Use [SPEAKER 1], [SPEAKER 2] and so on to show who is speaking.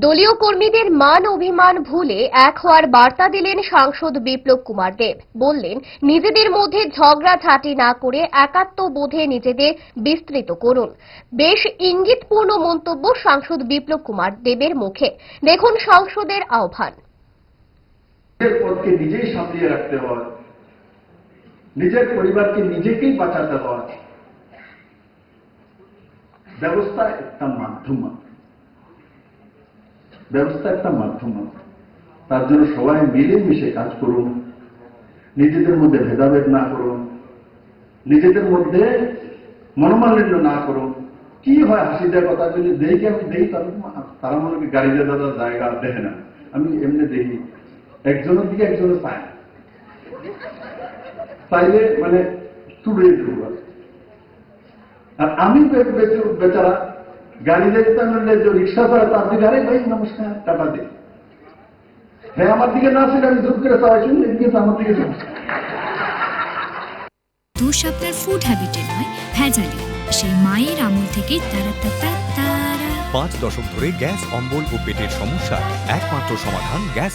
[SPEAKER 1] দলীয় কর্মীদের মান অভিমান ভুলে এক হওয়ার বার্তা দিলেন সাংসদ বিপ্লব কুমার দেব। বললেন, নিজেদের মধ্যে ঝগড়াঝাঁটি না করে একাত্মবোধে নিজেদের বিস্তৃত করুন। বেশ ইঙ্গিতপূর্ণ মন্তব্য সাংসদ বিপ্লব কুমার দেবের মুখে। দেখুন সাংসদের আহ্বান।
[SPEAKER 2] নিজের পদকে নিজেই সামলিয়ে রাখতে হয়, নিজের পরিবারকে নিজেকেই বাঁচাতে হয়। ব্যবস্থা একটা মাধ্যম, তার জন্য সবাই মিলেমিশে কাজ করুন, নিজেদের মধ্যে ভেদাভেদ না করুন, নিজেদের মধ্যে মনোমালিন্য না করুন। কি হয়, হাসি দেওয়ার কথা যদি দেখি আমি দেখি, তারা মনে করি গাড়ি দিয়ে দাদার জায়গা দেখে না। আমি এমনি দেখি একজনের দিকে একজনের চাইলে মানে চুড়ে দেব। আর আমি বেচারা গাড়ি দেখতে যে রিক্সা চালা তার দিকে, আরে ভাই নমস্কার, টাটা দিই। হ্যাঁ, আমার দিকে না ছিল, আমি জোর করে চাওয়াই শুনি, কিন্তু আমার দিকে
[SPEAKER 3] দোষ আপনার ফুড হ্যাবিটে নয়, ভেজালে। সেই মায়ের আমল থেকে 5 দশক ধরে গ্যাস, অম্বল ও পেটের সমস্যা একমাত্র সমাধান গ্যাস